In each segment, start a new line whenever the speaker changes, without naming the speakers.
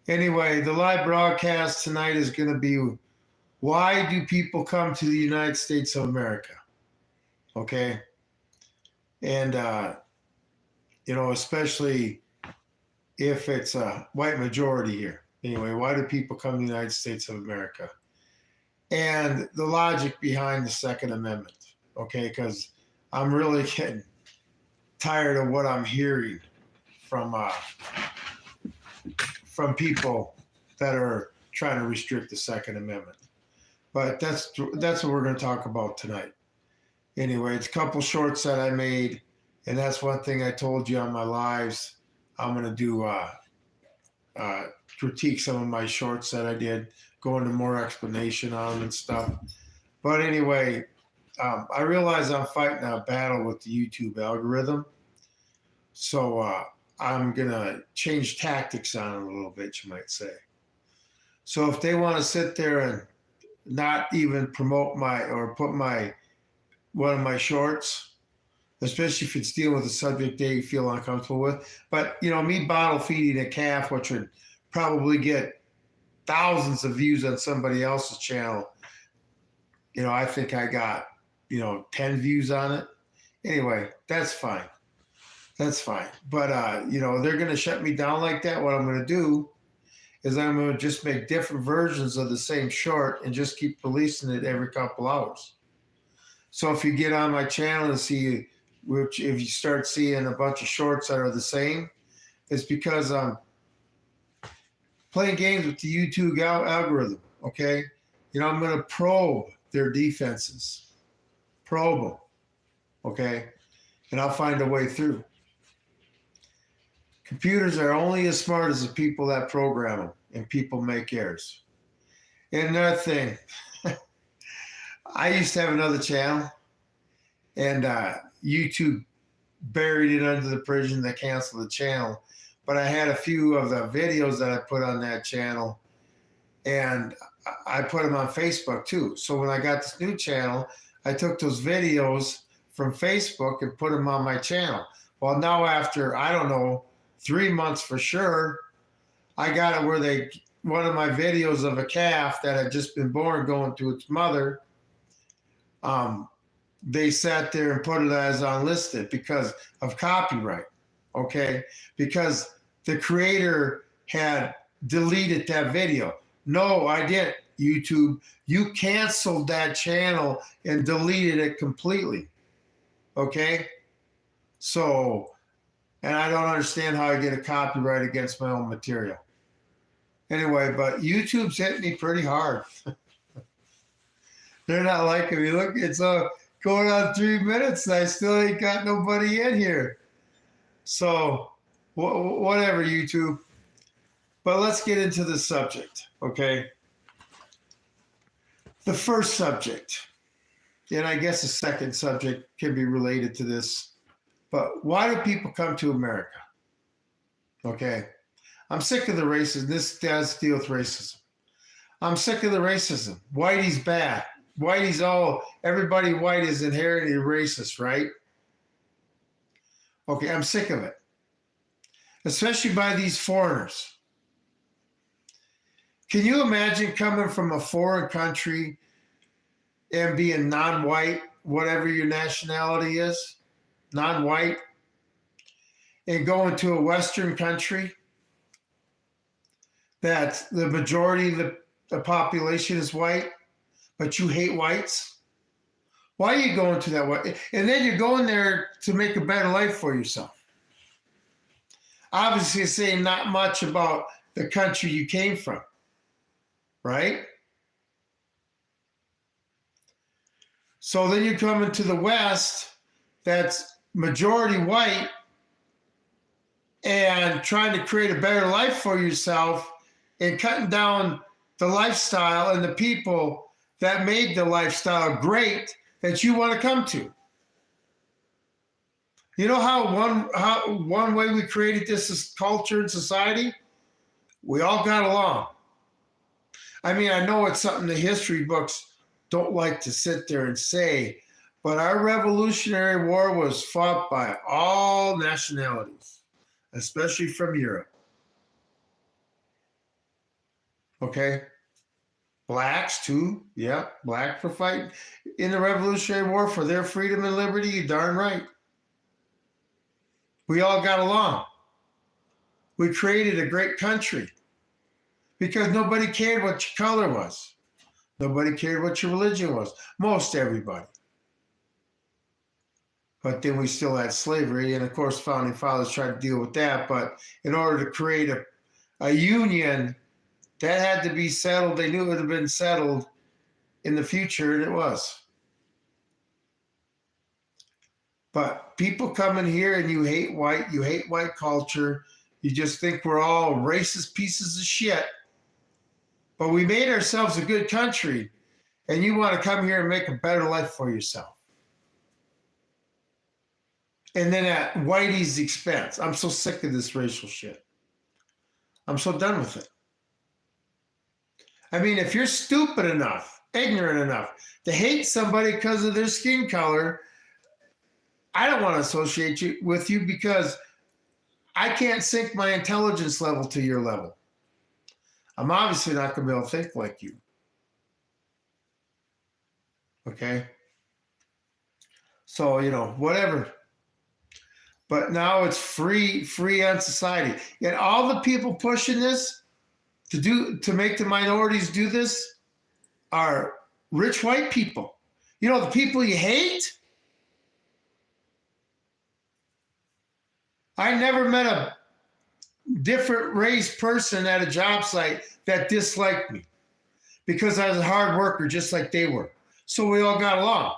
Anyway, the live broadcast tonight is going to be why do people come to the United States of America? Okay. And, especially if it's a white majority here. Anyway, why do people come to the United States of America? And the logic behind the Second Amendment. Okay. Because I'm really getting tired of what I'm hearing from people that are trying to restrict the Second Amendment. But that's what we're going to talk about tonight. Anyway, it's a couple shorts that I made, and that's one thing I told you on my lives. I'm going to do critique some of my shorts that I did, go into more explanation on them and stuff. But anyway, I realize I'm fighting a battle with the YouTube algorithm. So I'm going to change tactics on it a little bit, you might say. So if they want to sit there and not even promote put one of my shorts, especially if it's dealing with a subject they feel uncomfortable with. But, me bottle feeding a calf, which would probably get thousands of views on somebody else's channel. I think I got, 10 views on it. Anyway, that's fine. That's fine. But, they're going to shut me down like that. What I'm going to do is I'm going to just make different versions of the same short and just keep releasing it every couple hours. So if you get on my channel and see, if you start seeing a bunch of shorts that are the same, it's because I'm playing games with the YouTube algorithm, okay? I'm going to probe their defenses, probe them, okay? And I'll find a way through. Computers are only as smart as the people that program them, and people make errors. And another thing, I used to have another channel, and YouTube buried it under the prison. They canceled the channel. But I had a few of the videos that I put on that channel, and I put them on Facebook too. So when I got this new channel, I took those videos from Facebook and put them on my channel. Well, now after, 3 months for sure, I got it where one of my videos of a calf that had just been born going to its mother, they sat there and put it as unlisted because of copyright, okay? Because the creator had deleted that video. No, I didn't, YouTube. You canceled that channel and deleted it completely, okay? So, and I don't understand how I get a copyright against my own material. Anyway, but YouTube's hit me pretty hard. They're not liking me. Look, it's going on 3 minutes and I still ain't got nobody in here. So, whatever, YouTube. But let's get into the subject, okay? The first subject, and I guess the second subject can be related to this, but why do people come to America? Okay. I'm sick of the racism. This does deal with racism. I'm sick of the racism. Whitey's bad. Everybody white is inherently racist, right? Okay, I'm sick of it. Especially by these foreigners. Can you imagine coming from a foreign country and being non-white, whatever your nationality is, non-white, and going to a Western country that the majority of the population is white, but you hate whites? Why are you going to that way? And then you're going there to make a better life for yourself. Obviously, it's saying not much about the country you came from, right? So then you come into the West that's majority white and trying to create a better life for yourself and cutting down the lifestyle and the people that made the lifestyle great that you want to come to. You know how one way we created this culture and society? We all got along. I mean, I know it's something the history books don't like to sit there and say, but our Revolutionary War was fought by all nationalities, especially from Europe. Okay. Blacks too. Yeah. Black for fighting in the Revolutionary War for their freedom and liberty. You darn right. We all got along. We created a great country because nobody cared what your color was. Nobody cared what your religion was. Most everybody. But then we still had slavery. And of course, founding fathers tried to deal with that. But in order to create a union, that had to be settled. They knew it would have been settled in the future, and it was. But people come in here and you hate white culture. You just think we're all racist pieces of shit. But we made ourselves a good country, and you want to come here and make a better life for yourself. And then at Whitey's expense. I'm so sick of this racial shit. I'm so done with it. I mean, if you're stupid enough, ignorant enough to hate somebody because of their skin color, I don't want to associate with you because I can't sync my intelligence level to your level. I'm obviously not going to be able to think like you. Okay? So, whatever. But now it's free on society. And all the people pushing this to make the minorities do this are rich white people. The people you hate. I never met a different race person at a job site that disliked me because I was a hard worker just like they were. So we all got along.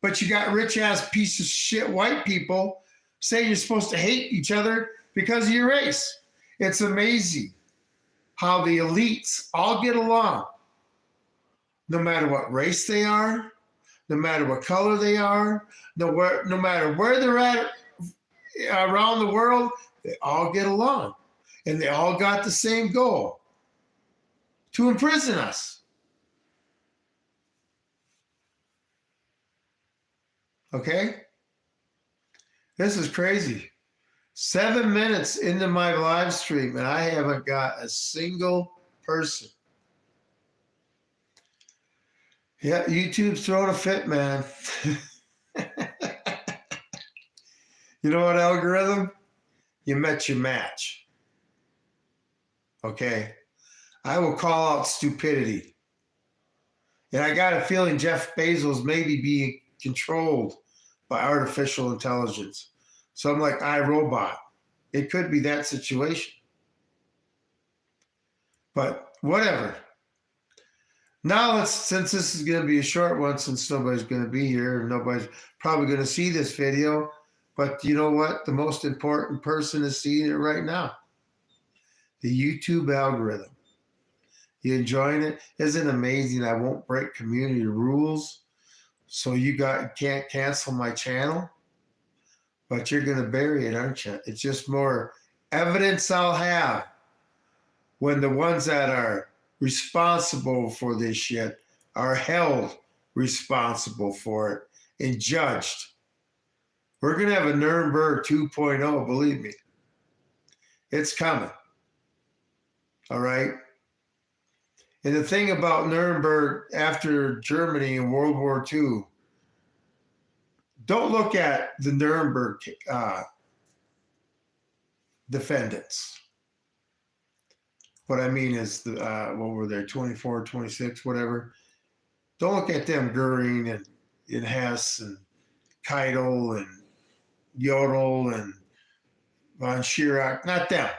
But you got rich ass piece of shit white people saying you're supposed to hate each other because of your race. It's amazing how the elites all get along, no matter what race they are, no matter what color they are, no matter where they're at around the world, they all get along. And they all got the same goal: to imprison us. Okay? This is crazy. 7 minutes into my live stream, and I haven't got a single person. Yeah, YouTube's throwing a fit, man. You know what, algorithm? You met your match. Okay? I will call out stupidity. And I got a feeling Jeff Bezos may be being controlled by artificial intelligence. So I'm like, iRobot. It could be that situation. But whatever. Now, since this is going to be a short one, since nobody's going to be here, and nobody's probably going to see this video, but you know what? The most important person is seeing it right now. The YouTube algorithm. You enjoying it? Isn't it amazing? I won't break community rules. So you can't cancel my channel, but you're going to bury it, aren't you? It's just more evidence I'll have when the ones that are responsible for this shit are held responsible for it and judged. We're going to have a Nuremberg 2.0, believe me. It's coming. All right? And the thing about Nuremberg after Germany in World War II, don't look at the Nuremberg defendants. What I mean is, what were they, 24, 26, whatever. Don't look at them, Goering and Hess and Keitel and Jodl and von Schirach. Not them.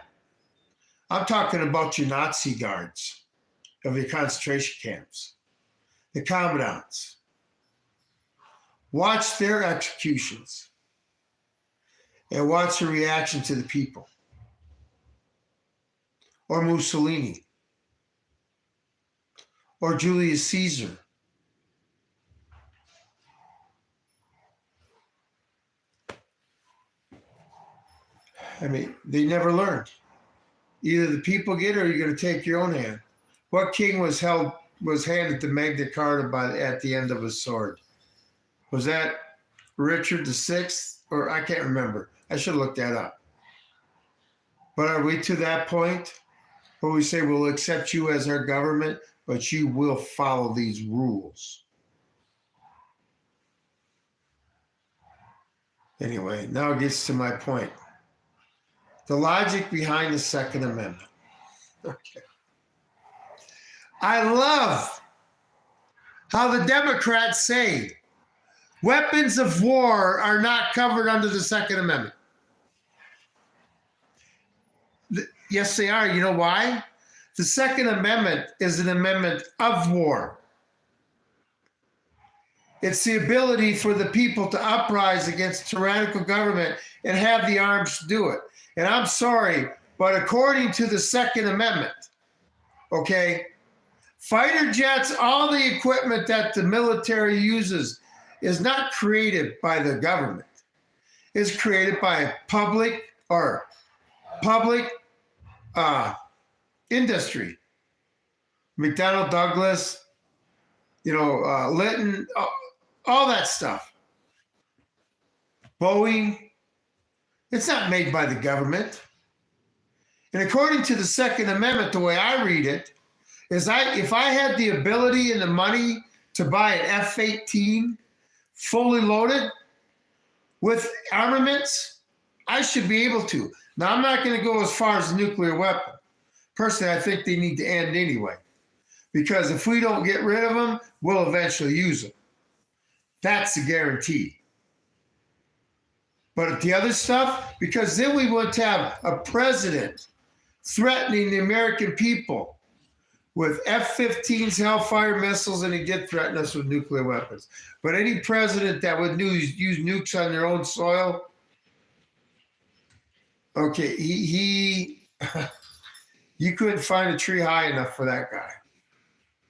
I'm talking about your Nazi guards of the concentration camps, the commandants. Watch their executions and watch the reaction to the people. Or Mussolini. Or Julius Caesar. I mean, they never learned. Either the people get it or you're going to take your own hand. What king was handed the Magna Carta at the end of his sword? Was that Richard VI? Or I can't remember. I should have looked that up. But are we to that point? But we say we'll accept you as our government, but you will follow these rules. Anyway, now it gets to my point. The logic behind the Second Amendment. Okay. I love how the Democrats say weapons of war are not covered under the Second Amendment. Yes, they are. You know why? The Second Amendment is an amendment of war. It's the ability for the people to uprise against tyrannical government and have the arms to do it. And I'm sorry, but according to the Second Amendment, okay, fighter jets, all the equipment that the military uses is not created by the government. It's created by public industry. McDonnell Douglas, Litton, all that stuff. Boeing, it's not made by the government. And according to the Second Amendment, the way I read it, is if I had the ability and the money to buy an F-18 fully loaded with armaments, I should be able to. Now, I'm not going to go as far as a nuclear weapon. Personally, I think they need to end anyway. Because if we don't get rid of them, we'll eventually use them. That's a guarantee. But the other stuff, because then we want to have a president threatening the American people with F-15s, Hellfire missiles, and he did threaten us with nuclear weapons. But any president that would use nukes on their own soil, okay, he you couldn't find a tree high enough for that guy.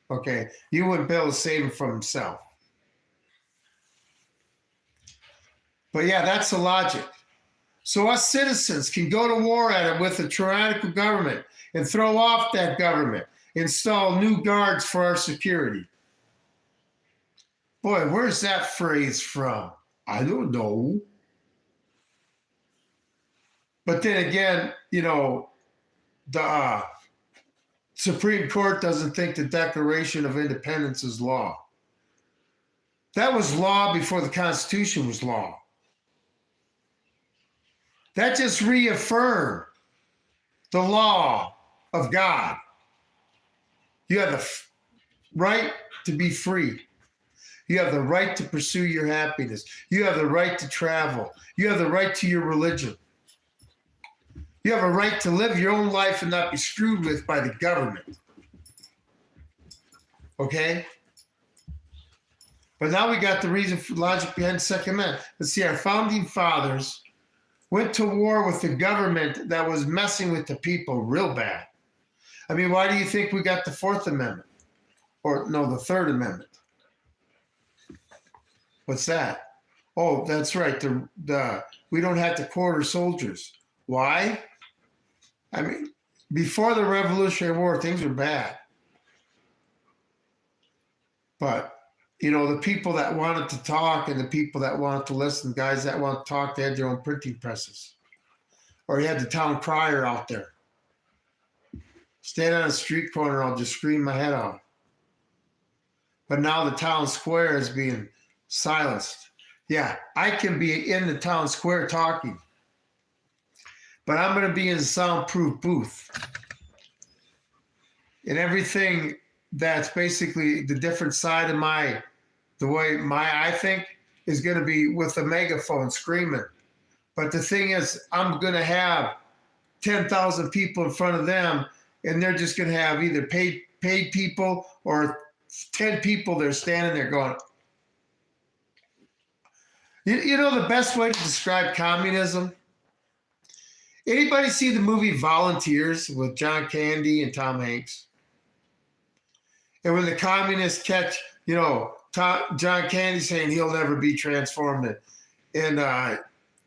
Okay, you wouldn't be able to save him from himself. But yeah, that's the logic. So us citizens can go to war at it with a tyrannical government and throw off that government, install new guards for our security. Boy, where's that phrase from? I don't know. But then again, the Supreme Court doesn't think the Declaration of Independence is law. That was law before the Constitution was law. That just reaffirmed the law of God. You have the right to be free. You have the right to pursue your happiness. You have the right to travel. You have the right to your religion. You have a right to live your own life and not be screwed with by the government. Okay? But now we got the reason for logic behind the Second Amendment. Let's see, our founding fathers went to war with the government that was messing with the people real bad. I mean, why do you think we got the Fourth Amendment? Or no, the Third Amendment. What's that? Oh, that's right. We don't have to quarter soldiers. Why? I mean, before the Revolutionary War, things were bad. But, the people that wanted to talk and the people that wanted to listen, guys that wanted to talk, they had their own printing presses. Or you had the town crier out there. Stand on a street corner, I'll just scream my head off. But now the town square is being silenced. Yeah, I can be in the town square talking. But I'm going to be in a soundproof booth. And everything that's basically the different side of the way I think is going to be with a megaphone screaming. But the thing is, I'm going to have 10,000 people in front of them, and they're just going to have either paid people or 10 people they're standing there going. The best way to describe communism? Anybody see the movie Volunteers with John Candy and Tom Hanks? And when the communists catch, John Candy saying he'll never be transformed. And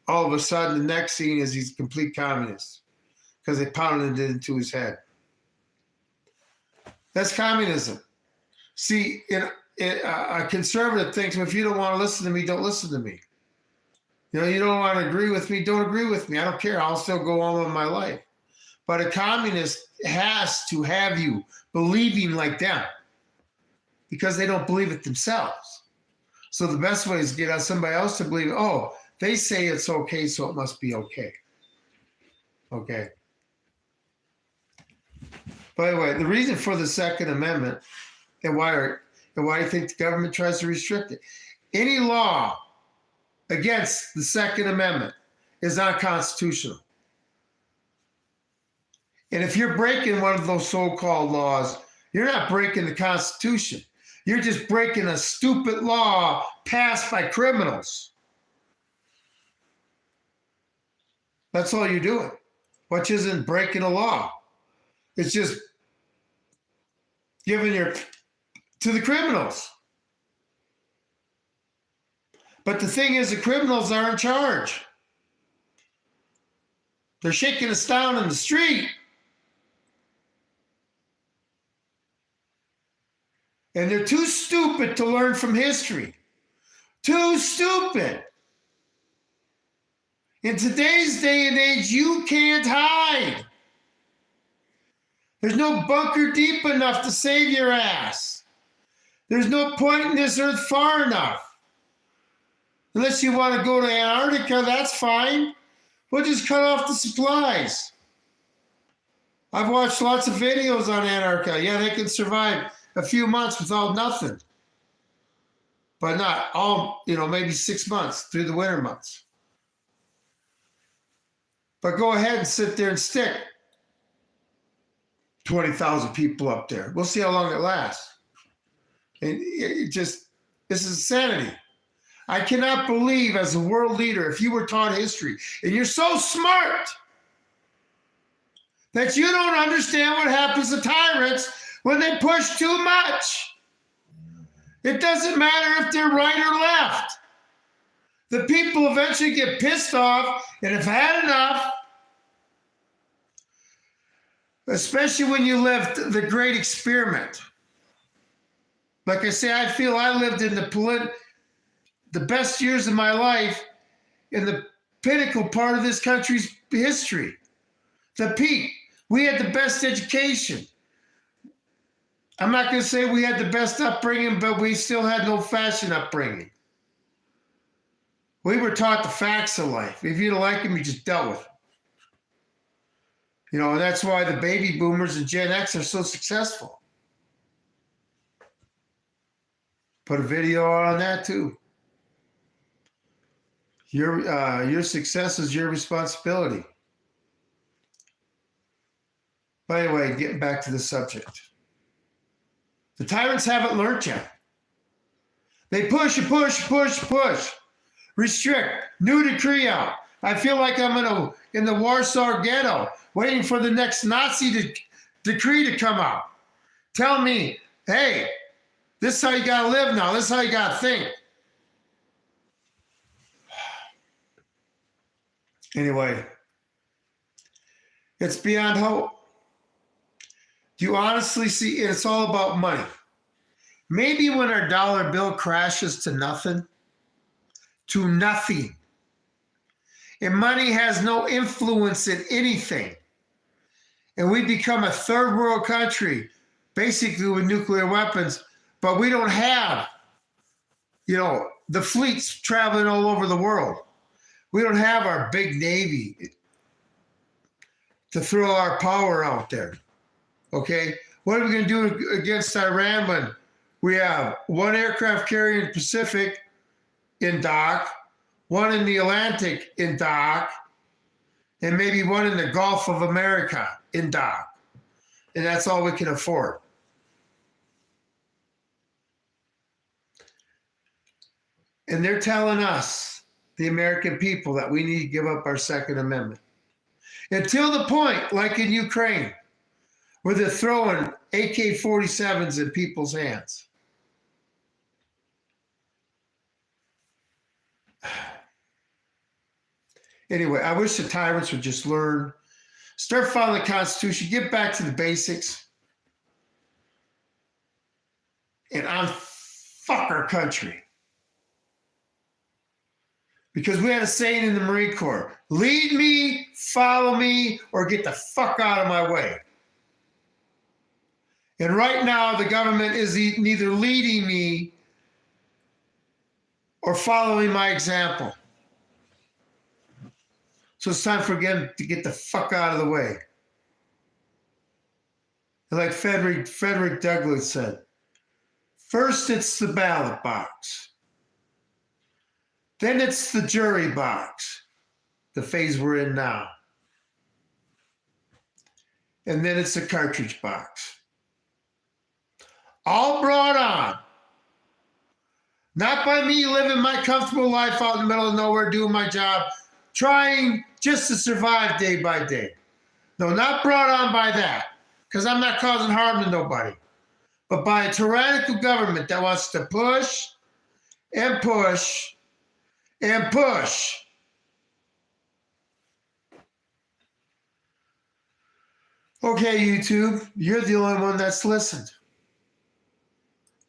all of a sudden, the next scene is he's a complete communist because they pounded it into his head. That's communism. See, a conservative thinks, well, if you don't want to listen to me, don't listen to me. You don't want to agree with me, don't agree with me. I don't care. I'll still go on with my life. But a communist has to have you believing like them because they don't believe it themselves. So the best way is to get somebody else to believe, oh, they say it's okay, so it must be okay. Okay. By the way, the reason for the Second Amendment and why do you think the government tries to restrict it? Any law against the Second Amendment is unconstitutional. And if you're breaking one of those so-called laws, you're not breaking the Constitution. You're just breaking a stupid law passed by criminals. That's all you're doing, which isn't breaking a law. It's just giving to the criminals. But the thing is, the criminals are in charge. They're shaking us down in the street. And they're too stupid to learn from history. Too stupid. In today's day and age, you can't hide. There's no bunker deep enough to save your ass. There's no point in this earth far enough. Unless you want to go to Antarctica, that's fine. We'll just cut off the supplies. I've watched lots of videos on Antarctica. Yeah, they can survive a few months without nothing. But not all, maybe 6 months through the winter months. But go ahead and sit there and stick 20,000 people up there. We'll see how long it lasts. And this is insanity. I cannot believe, as a world leader, if you were taught history and you're so smart that you don't understand what happens to tyrants when they push too much. It doesn't matter if they're right or left. The people eventually get pissed off and have had enough, especially when you lived the great experiment. Like I say, I feel I lived in the best years of my life in the pinnacle part of this country's history. The peak. We had the best education. I'm not going to say we had the best upbringing, but we still had no fashion upbringing. We were taught the facts of life. If you didn't like them, you just dealt with them. And that's why the baby boomers and Gen X are so successful. Put a video on that too. Your success is your responsibility. By the way, getting back to the subject. The tyrants haven't learned yet. They push and push, push, push. Restrict. New decree out. I feel like I'm in the Warsaw Ghetto waiting for the next Nazi decree to come out. Tell me, hey, this is how you got to live now. This is how you got to think. Anyway, it's beyond hope. Do you honestly see it's all about money? Maybe when our dollar bill crashes to nothing, and money has no influence in anything, and we become a third world country, basically with nuclear weapons, but we don't have, the fleets traveling all over the world. We don't have our big Navy to throw our power out there. Okay, what are we going to do against Iran when we have one aircraft carrier in the Pacific in dock, one in the Atlantic in dock, and maybe one in the Gulf of America in dock? And that's all we can afford. And they're telling us, the American people, that we need to give up our Second Amendment. Until the point, like in Ukraine, where they're throwing AK-47s in people's hands. Anyway, I wish the tyrants would just learn, start following the Constitution, get back to the basics, and unfuck our country. Because we had a saying in the Marine Corps, lead me, follow me, or get the fuck out of my way. And right now, the government is neither leading me or following my example. So it's time for them to get the fuck out of the way. And like Frederick Douglass said, first it's the ballot box. Then it's the jury box, the phase we're in now. And then it's the cartridge box. All brought on. Not by me living my comfortable life out in the middle of nowhere, doing my job, trying just to survive day by day. No, not brought on by that, because I'm not causing harm to nobody. But by a tyrannical government that wants to push and push and push. Okay, YouTube, you're the only one that's listened.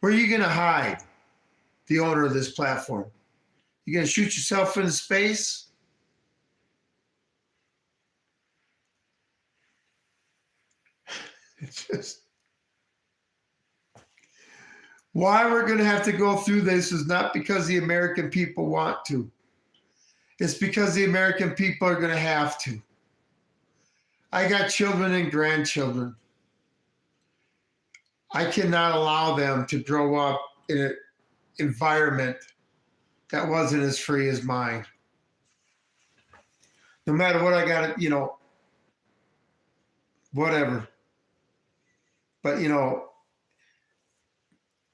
Where are you going to hide, the owner of this platform? You going to shoot yourself into space? It's just... Why we're going to have to go through this is not because the American people want to. It's because the American people are going to have to. I got children and grandchildren. I cannot allow them to grow up in an environment that wasn't as free as mine. No matter what I got, whatever. But,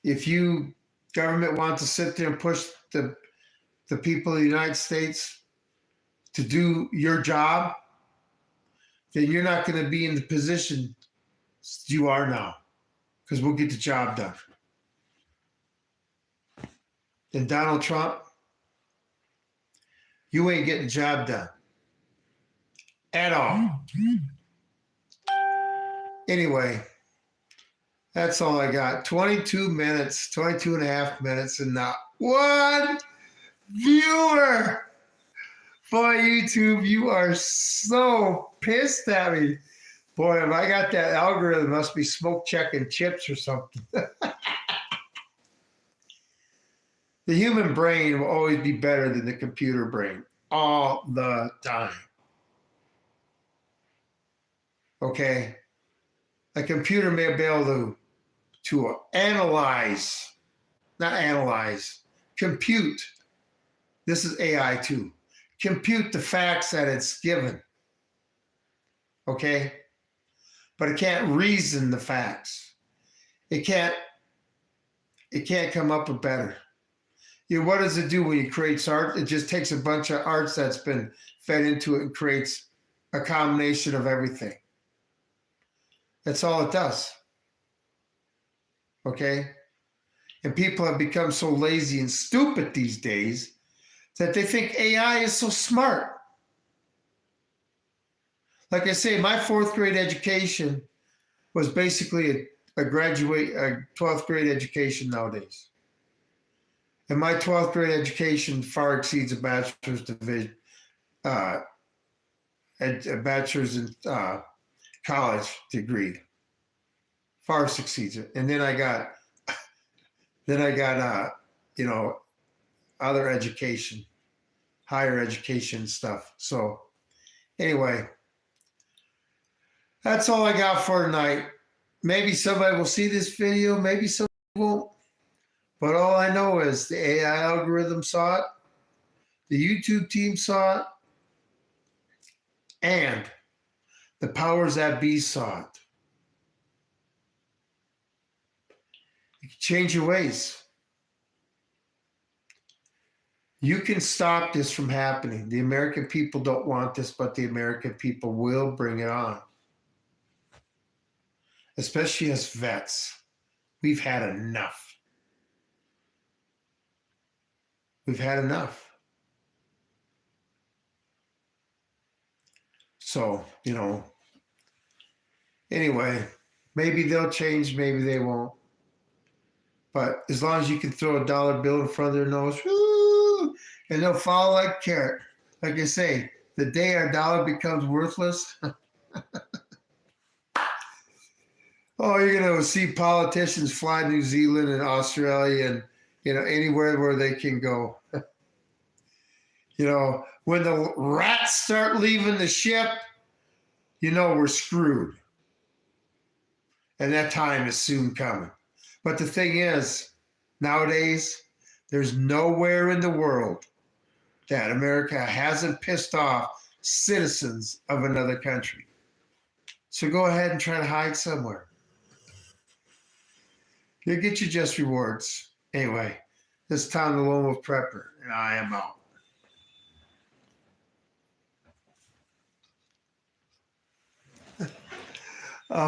if you government wants to sit there and push the people of the United States to do your job, then you're not going to be in the position you are now, because we'll get the job done. And Donald Trump, you ain't getting the job done at all. Anyway, that's all I got. 22 minutes, 22 and a half minutes, and not one viewer. Boy, YouTube, you are so pissed at me. Boy, if I got that algorithm, it must be smoke checking chips or something. The human brain will always be better than the computer brain, all the time. Okay? A computer may be able to analyze, not analyze, compute. This is AI too. Compute the facts that it's given. Okay? But it can't reason the facts. It can't come up with better. What does it do when it creates art? It just takes a bunch of arts that's been fed into it and creates a combination of everything. That's all it does. Okay? And people have become so lazy and stupid these days that they think AI is so smart. Like I say, my 4th grade education was basically a 12th grade education nowadays. And my 12th grade education far exceeds a bachelor's division, a bachelor's in college degree. Far succeeds it. And then I got other education, higher education stuff. So anyway, that's all I got for tonight. Maybe somebody will see this video, maybe somebody won't. But all I know is the AI algorithm saw it, the YouTube team saw it, and the powers that be saw it. You can change your ways. You can stop this from happening. The American people don't want this, but the American people will bring it on. Especially as vets. We've had enough. We've had enough. So, anyway, maybe they'll change, maybe they won't. But as long as you can throw a dollar bill in front of their nose, woo, and they'll fall like carrot. Like I say, the day our dollar becomes worthless, oh, you're going to see politicians fly to New Zealand and Australia and anywhere where they can go. When the rats start leaving the ship, we're screwed. And that time is soon coming. But the thing is, nowadays, there's nowhere in the world that America hasn't pissed off citizens of another country. So go ahead and try to hide somewhere. You'll get your just rewards. Anyway, this is Tom the Lone Wolf Prepper, and I am out.